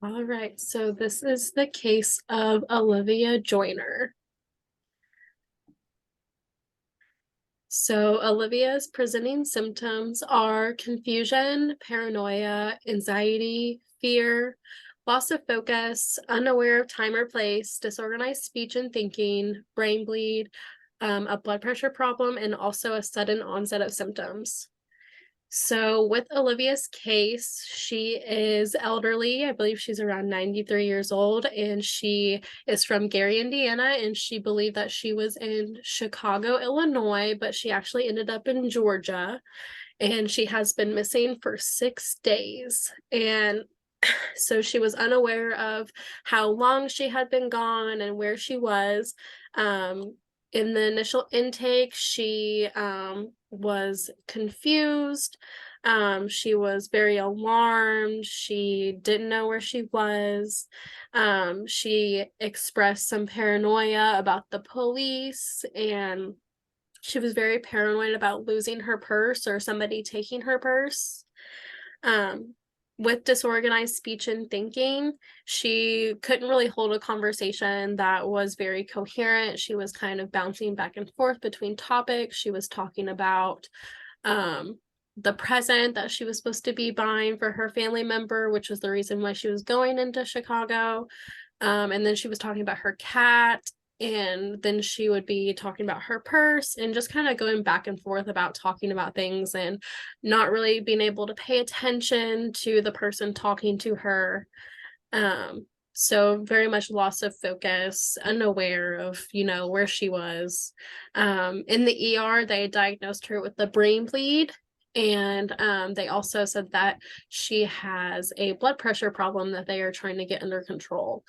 All right, so this is the case of Olivia Joyner. So Olivia's presenting symptoms are confusion, paranoia, anxiety, fear, loss of focus, unaware of time or place, disorganized speech and thinking, brain bleed, a blood pressure problem, and also a sudden onset of symptoms. So with Olivia's case, she is elderly. I believe she's around 93 years old, and she is from Gary, Indiana, and she believed that she was in Chicago, Illinois, but she actually ended up in Georgia, and she has been missing for 6 days. And so she was unaware of how long she had been gone and where she was. In the initial intake, she was confused. She was very alarmed. She didn't know where she was. She expressed some paranoia about the police, and she was very paranoid about losing her purse or somebody taking her purse. Um, with disorganized speech and thinking, she couldn't really hold a conversation that was very coherent. She was kind of bouncing back and forth between topics. She was talking about um, the present that she was supposed to be buying for her family member, which was the reason why she was going into Chicago. And then she was talking about her cat, and then she would be talking about her purse and just kind of going back and forth about talking about things and not really being able to pay attention to the person talking to her. So very much loss of focus, unaware of, where she was. In the ER, they diagnosed her with the brain bleed, and they also said that she has a blood pressure problem that they are trying to get under control.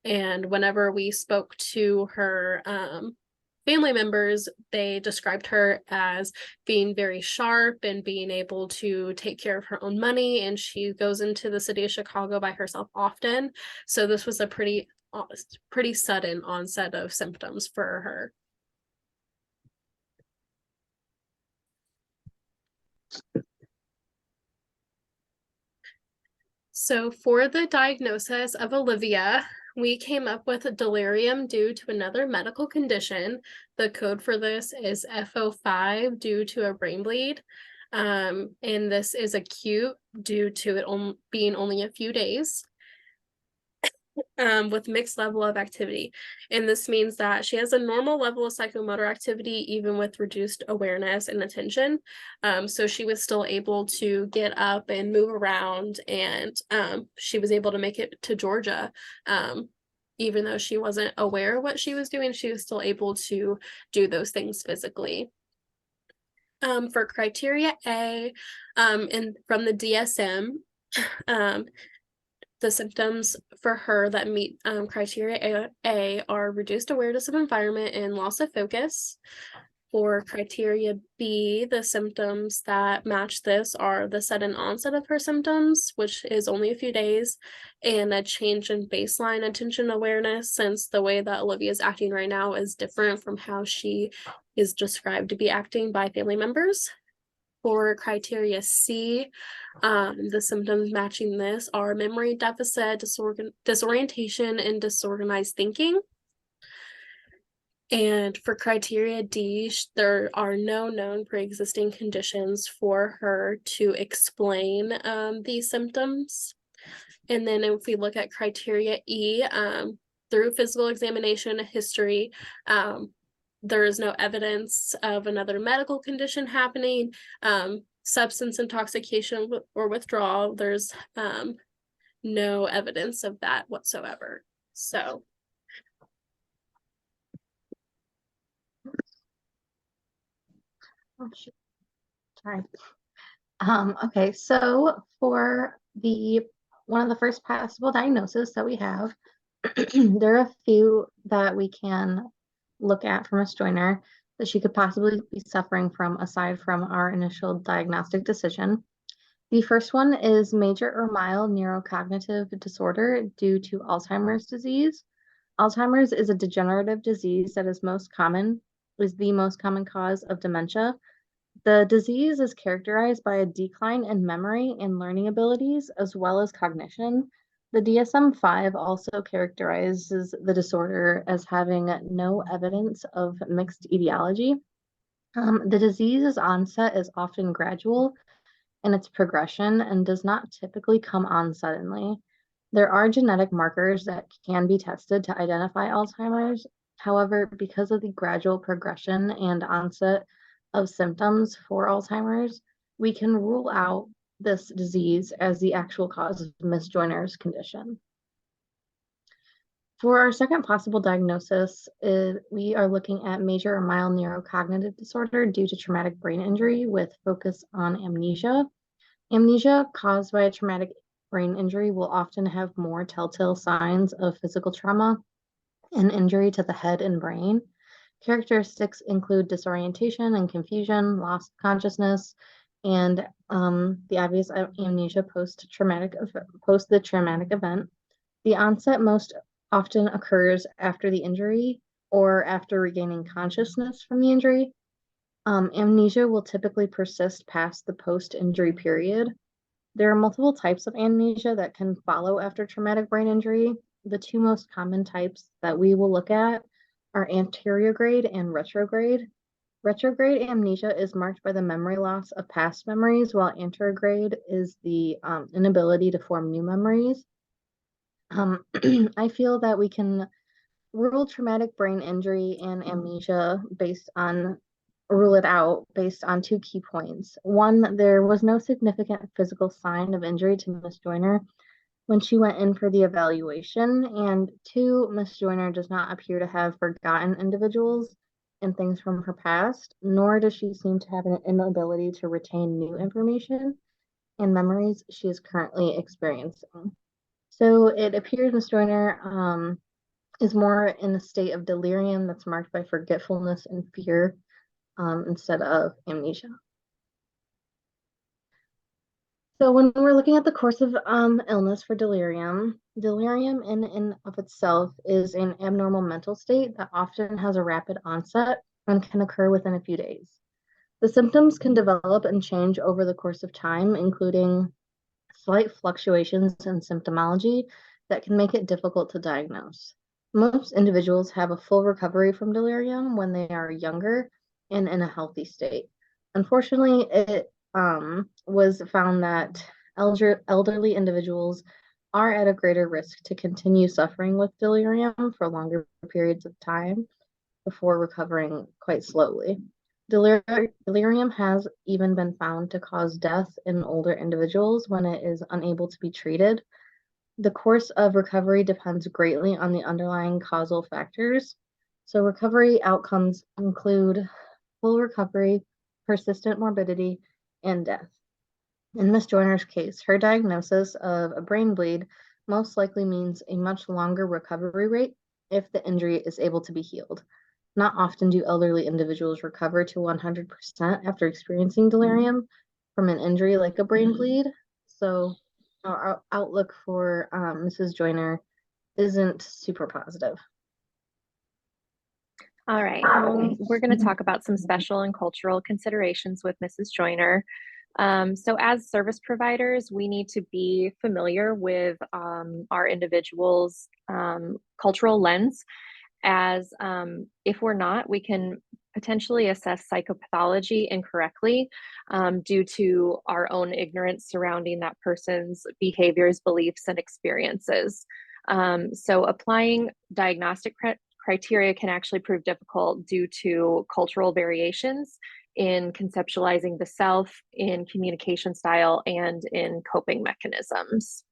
And whenever we spoke to her family members, they described her as being very sharp and being able to take care of her own money. And she goes into the city of Chicago by herself often. So this was a pretty sudden onset of symptoms for her. So for the diagnosis of Olivia, we came up with delirium due to another medical condition. The code for this is FO5 due to a brain bleed. And this is acute due to it being only a few days. With mixed level of activity. And this means that she has a normal level of psychomotor activity, even with reduced awareness and attention. So she was still able to get up and move around, and she was able to make it to Georgia. Even though she wasn't aware of what she was doing, she was still able to do those things physically. For criteria A, and from the DSM, the symptoms for her that meet criteria A are reduced awareness of environment and loss of focus. For criteria B, the symptoms that match this are the sudden onset of her symptoms, which is only a few days, and a change in baseline attention awareness, since the way that Olivia is acting right now is different from how she is described to be acting by family members. For criteria C, the symptoms matching this are memory deficit, disorientation, and disorganized thinking. And for criteria D, there are no known pre-existing conditions for her to explain these symptoms. And then if we look at criteria E, through physical examination history, there is no evidence of another medical condition happening. Substance intoxication or withdrawal, there's no evidence of that whatsoever. So oh, sorry. Okay, so for one of the first possible diagnoses that we have, there are a few that we can look at for Miss Joyner that she could possibly be suffering from aside from our initial diagnostic decision. The first one is major or mild neurocognitive disorder due to Alzheimer's disease. Alzheimer's is a degenerative disease that is the most common cause of dementia. The disease is characterized by a decline in memory and learning abilities as well as cognition. The DSM-5 also characterizes the disorder as having no evidence of mixed etiology. The disease's onset is often gradual in its progression and does not typically come on suddenly. There are genetic markers that can be tested to identify Alzheimer's. However, because of the gradual progression and onset of symptoms for Alzheimer's, we can rule out this disease as the actual cause of Miss Joyner's condition. For our second possible diagnosis, we are looking at major or mild neurocognitive disorder due to traumatic brain injury with focus on amnesia. Amnesia caused by a traumatic brain injury will often have more telltale signs of physical trauma and injury to the head and brain. Characteristics include disorientation and confusion, loss of consciousness, and the obvious amnesia post the traumatic event. The onset most often occurs after the injury or after regaining consciousness from the injury. Amnesia will typically persist past the post-injury period. There are multiple types of amnesia that can follow after traumatic brain injury. The two most common types that we will look at are anterograde and retrograde. Retrograde amnesia is marked by the memory loss of past memories, while anterograde is the inability to form new memories. I feel that we can rule traumatic brain injury and amnesia rule it out based on two key points. One, there was no significant physical sign of injury to Miss Joyner when she went in for the evaluation. And two, Miss Joyner does not appear to have forgotten individuals and things from her past, nor does she seem to have an inability to retain new information and memories she is currently experiencing. So it appears Miss Joyner is more in a state of delirium that's marked by forgetfulness and fear instead of amnesia. So when we're looking at the course of illness for delirium, delirium in and of itself is an abnormal mental state that often has a rapid onset and can occur within a few days. The symptoms can develop and change over the course of time, including slight fluctuations in symptomology that can make it difficult to diagnose. Most individuals have a full recovery from delirium when they are younger and in a healthy state. Unfortunately, it was found that elderly individuals are at a greater risk to continue suffering with delirium for longer periods of time before recovering quite slowly. Delirium has even been found to cause death in older individuals when it is unable to be treated. The course of recovery depends greatly on the underlying causal factors. So recovery outcomes include full recovery, persistent morbidity, and death. In Miss Joyner's case, her diagnosis of a brain bleed most likely means a much longer recovery rate if the injury is able to be healed. Not often do elderly individuals recover to 100% after experiencing delirium from an injury like a brain bleed. So our outlook for Mrs. Joyner isn't super positive. All right, we're going to talk about some special and cultural considerations with Mrs. Joyner. So as service providers, we need to be familiar with our individual's cultural lens, as if we're not, we can potentially assess psychopathology incorrectly due to our own ignorance surrounding that person's behaviors, beliefs, and experiences. So applying diagnostic criteria can actually prove difficult due to cultural variations in conceptualizing the self, in communication style, and in coping mechanisms.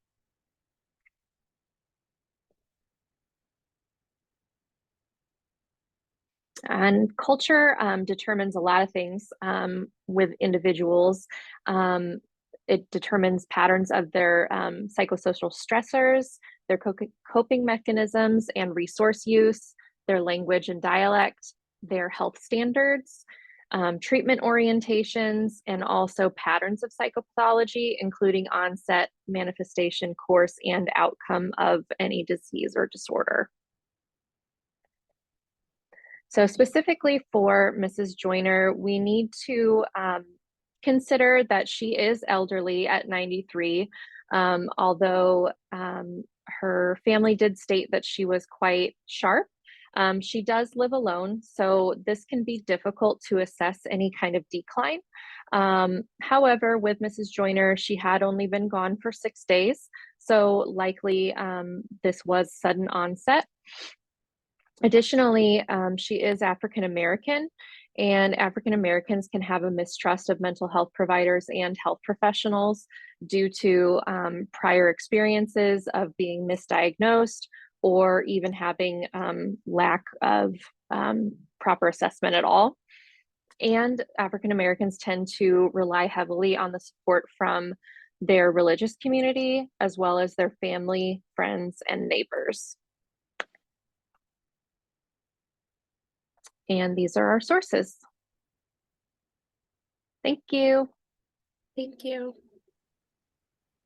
And culture determines a lot of things with individuals. It determines patterns of their psychosocial stressors, their coping mechanisms and resource use, their language and dialect, their health standards, treatment orientations, and also patterns of psychopathology, including onset, manifestation, course, and outcome of any disease or disorder. So specifically for Mrs. Joyner, we need to consider that she is elderly at 93, although her family did state that she was quite sharp. She does live alone, so this can be difficult to assess any kind of decline. However, with Mrs. Joyner, she had only been gone for 6 days, so likely this was sudden onset. Additionally, she is African American, and African Americans can have a mistrust of mental health providers and health professionals due to prior experiences of being misdiagnosed or even having lack of proper assessment at all. And African Americans tend to rely heavily on the support from their religious community, as well as their family, friends, and neighbors. And these are our sources. Thank you. Thank you.